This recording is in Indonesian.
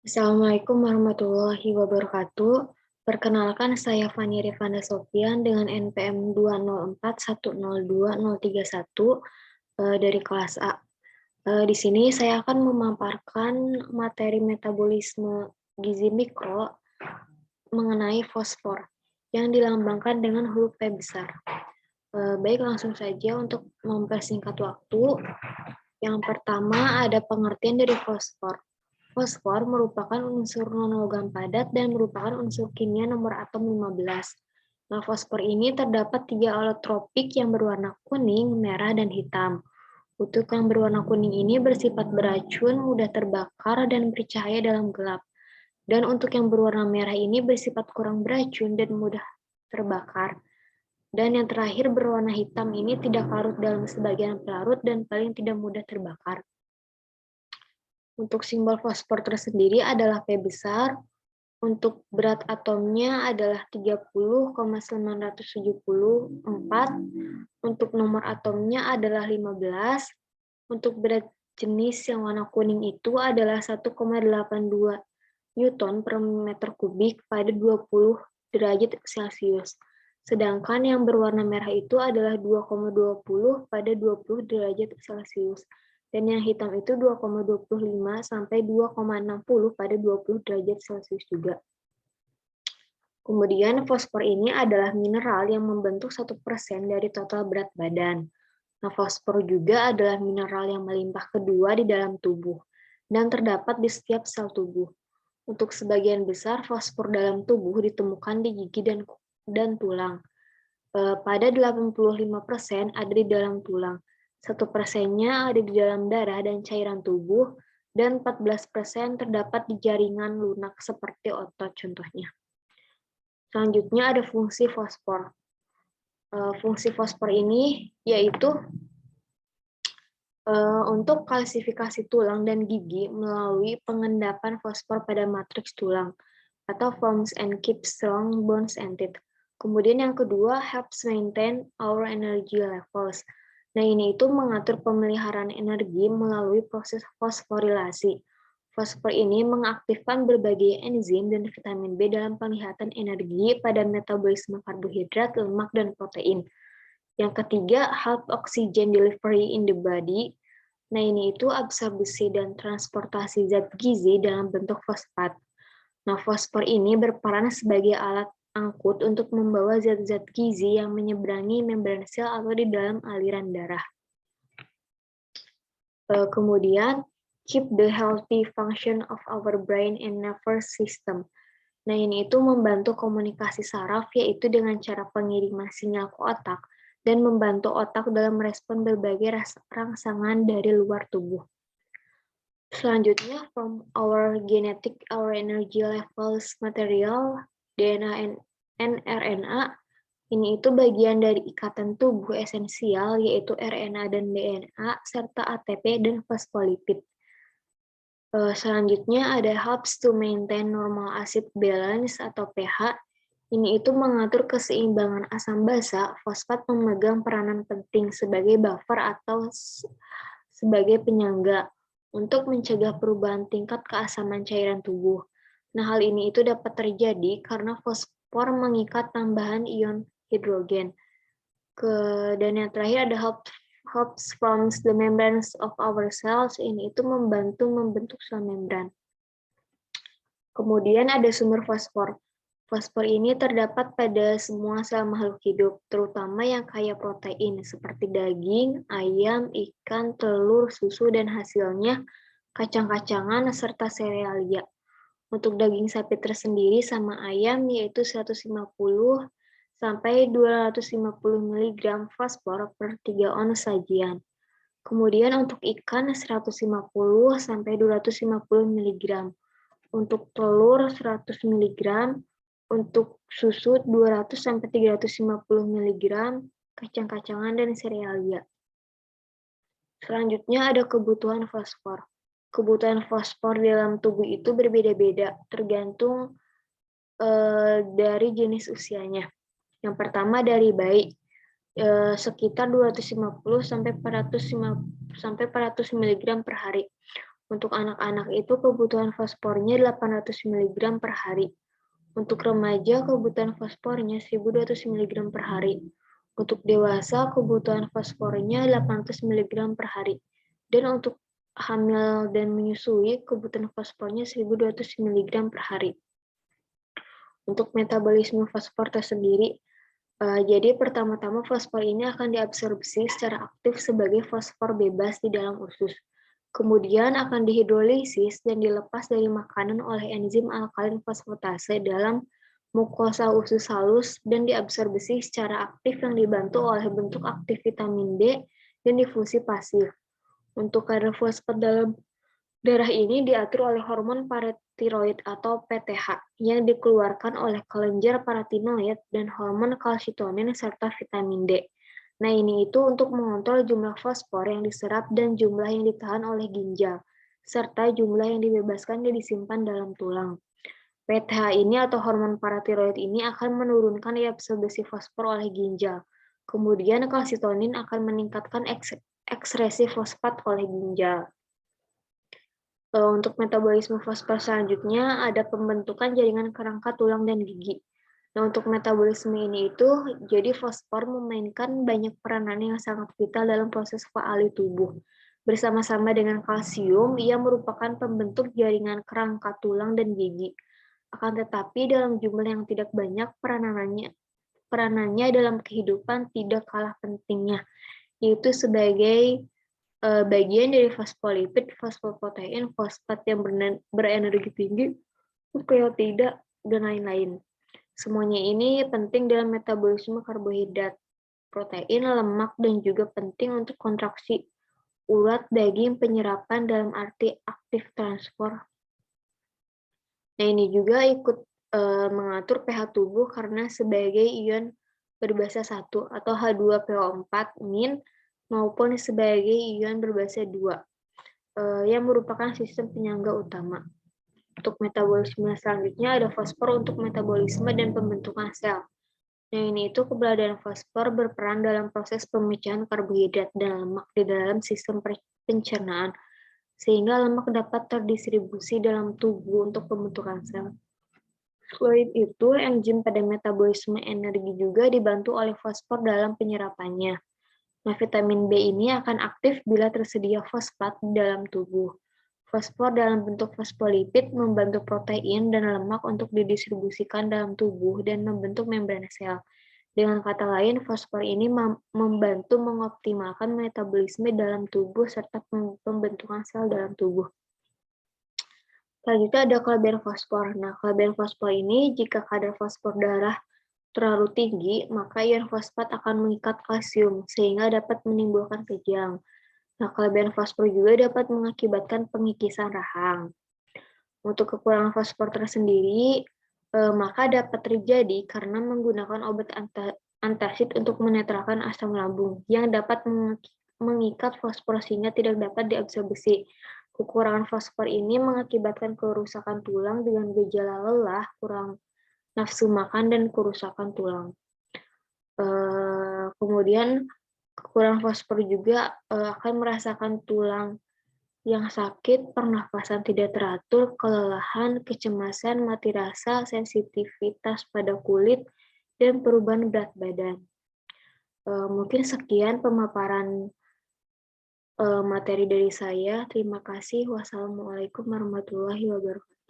Assalamualaikum warahmatullahi wabarakatuh. Perkenalkan, saya Fani Rifanda Sofian dengan NPM 204102031 dari kelas A. Di sini saya akan memaparkan materi metabolisme gizi mikro mengenai fosfor yang dilambangkan dengan huruf P besar. Baik, langsung saja untuk mempersingkat waktu. Yang pertama ada pengertian dari fosfor. Fosfor merupakan unsur non-logam padat dan merupakan unsur kimia nomor atom 15. Nah, fosfor ini terdapat 3 alotropik yang berwarna kuning, merah, dan hitam. Untuk yang berwarna kuning ini bersifat beracun, mudah terbakar, dan bercahaya dalam gelap. Dan untuk yang berwarna merah ini bersifat kurang beracun dan mudah terbakar. Dan yang terakhir berwarna hitam ini tidak larut dalam sebagian pelarut dan paling tidak mudah terbakar. Untuk simbol fosfor tersendiri adalah P besar. Untuk berat atomnya adalah 30,974. Untuk nomor atomnya adalah 15. Untuk berat jenis yang warna kuning itu adalah 1,82 Newton per meter kubik pada 20 derajat Celcius. Sedangkan yang berwarna merah itu adalah 2,20 pada 20 derajat Celcius. Dan yang hitam itu 2,25 sampai 2,60 pada 20 derajat Celcius juga. Kemudian fosfor ini adalah mineral yang membentuk 1% dari total berat badan. Nah, fosfor juga adalah mineral yang melimpah kedua di dalam tubuh dan terdapat di setiap sel tubuh. Untuk sebagian besar fosfor dalam tubuh ditemukan di gigi dan tulang. Pada 85% ada di dalam tulang. 1%-nya ada di dalam darah dan cairan tubuh, dan 14% terdapat di jaringan lunak seperti otot contohnya. Selanjutnya ada fungsi fosfor. Fungsi fosfor ini yaitu untuk kalsifikasi tulang dan gigi melalui pengendapan fosfor pada matriks tulang atau forms and keeps strong bones and teeth. Kemudian yang kedua, helps maintain our energy levels. Nah, ini itu mengatur pemeliharaan energi melalui proses fosforilasi. Fosfor ini mengaktifkan berbagai enzim dan vitamin B dalam penglihatan energi pada metabolisme karbohidrat, lemak, dan protein. Yang ketiga, help oxygen delivery in the body. Nah, ini itu absorpsi dan transportasi zat gizi dalam bentuk fosfat. Nah, fosfor ini berperan sebagai alat angkut untuk membawa zat-zat gizi yang menyeberangi membran sel atau di dalam aliran darah. Kemudian, keep the healthy function of our brain and nervous system. Nah, ini itu membantu komunikasi saraf, yaitu dengan cara pengiriman sinyal ke otak, dan membantu otak dalam merespon berbagai rangsangan dari luar tubuh. Selanjutnya, from our genetic, our energy levels material, DNA and RNA, ini itu bagian dari ikatan tubuh esensial, yaitu RNA dan DNA, serta ATP dan fosfolipid. Selanjutnya ada helps to maintain normal acid balance atau pH. Ini itu mengatur keseimbangan asam basa. Fosfat memegang peranan penting sebagai buffer atau sebagai penyangga untuk mencegah perubahan tingkat keasaman cairan tubuh. Nah, hal ini itu dapat terjadi karena fosfor mengikat tambahan ion hidrogen. Dan yang terakhir ada helps from the membranes of our cells. Ini itu membantu membentuk sel membran. Kemudian ada sumber fosfor. Fosfor ini terdapat pada semua sel makhluk hidup, terutama yang kaya protein seperti daging, ayam, ikan, telur, susu, dan hasilnya kacang-kacangan serta serealia. Untuk daging sapi tersendiri sama ayam yaitu 150 sampai 250 mg fosfor per 3 ons sajian. Kemudian untuk ikan 150 sampai 250 mg. Untuk telur 100 mg, untuk susu 200 sampai 350 mg, kacang-kacangan dan serealia. Selanjutnya ada kebutuhan fosfor. Kebutuhan fosfor dalam tubuh itu berbeda-beda tergantung dari jenis usianya. Yang pertama dari bayi, sekitar 250 sampai 400 mg per hari. Untuk anak-anak itu kebutuhan fosfornya 800 mg per hari. Untuk remaja kebutuhan fosfornya 1200 mg per hari. Untuk dewasa kebutuhan fosfornya 800 mg per hari. Dan untuk hamil dan menyusui kebutuhan fosfornya 1200 mg per hari. Untuk metabolisme fosfor tersendiri, jadi pertama-tama fosfor ini akan diabsorpsi secara aktif sebagai fosfor bebas di dalam usus. Kemudian akan dihidrolisis dan dilepas dari makanan oleh enzim alkalin fosfatase dalam mukosa usus halus dan diabsorpsi secara aktif yang dibantu oleh bentuk aktif vitamin D dan difusi pasif. Untuk kadar fosfat dalam darah ini diatur oleh hormon paratiroid atau PTH yang dikeluarkan oleh kelenjar paratinoid dan hormon kalsitonin serta vitamin D. Nah, ini itu untuk mengontrol jumlah fosfor yang diserap dan jumlah yang ditahan oleh ginjal, serta jumlah yang dibebaskan dan disimpan dalam tulang. PTH ini atau hormon paratiroid ini akan menurunkan absorpsi fosfor oleh ginjal. Kemudian kalsitonin akan meningkatkan ekskresi fosfat oleh ginjal. Untuk metabolisme fosfor selanjutnya ada pembentukan jaringan kerangka tulang dan gigi. Nah, untuk metabolisme ini itu, jadi fosfor memainkan banyak peranan yang sangat vital dalam proses faali tubuh. Bersama-sama dengan kalsium, ia merupakan pembentuk jaringan kerangka tulang dan gigi. Akan tetapi dalam jumlah yang tidak banyak, peranannya dalam kehidupan tidak kalah pentingnya, yaitu sebagai bagian dari fosfolipid, fosfoprotein, fosfat yang berenergi tinggi, nukleotida, dan lain-lain. Semuanya ini penting dalam metabolisme karbohidrat, protein, lemak, dan juga penting untuk kontraksi urat daging penyerapan dalam arti aktif transport. Nah, ini juga ikut mengatur pH tubuh karena sebagai ion berbasa 1 atau H2PO4- maupun sebagai ion berbasa 2 yang merupakan sistem penyangga utama. Untuk metabolisme selanjutnya ada fosfor untuk metabolisme dan pembentukan sel. Nah, ini itu keberadaan fosfor berperan dalam proses pemecahan karbohidrat dan lemak di dalam sistem pencernaan, sehingga lemak dapat terdistribusi dalam tubuh untuk pembentukan sel. Selain itu, enzim pada metabolisme energi juga dibantu oleh fosfor dalam penyerapannya. Nah, vitamin B ini akan aktif bila tersedia fosfat di dalam tubuh. Fosfor dalam bentuk fosfolipid membantu protein dan lemak untuk didistribusikan dalam tubuh dan membentuk membran sel. Dengan kata lain, fosfor ini membantu mengoptimalkan metabolisme dalam tubuh serta pembentukan sel dalam tubuh. Selanjutnya ada kelebihan fosfor. Nah, kelebihan fosfor ini jika kadar fosfor darah terlalu tinggi, maka ion fosfat akan mengikat kalsium, sehingga dapat menimbulkan kejang. Nah, kelebihan fosfor juga dapat mengakibatkan pengikisan rahang. Untuk kekurangan fosfor tersendiri, maka dapat terjadi karena menggunakan obat antacid untuk menetralkan asam lambung, yang dapat mengikat fosfor sehingga tidak dapat diabsorpsi. Kekurangan fosfor ini mengakibatkan kerusakan tulang dengan gejala lelah, kurang nafsu makan, dan kerusakan tulang. Kemudian kekurangan fosfor juga akan merasakan tulang yang sakit, pernafasan tidak teratur, kelelahan, kecemasan, mati rasa, sensitivitas pada kulit, dan perubahan berat badan. Mungkin sekian pemaparan materi dari saya. Terima kasih. Wassalamualaikum warahmatullahi wabarakatuh.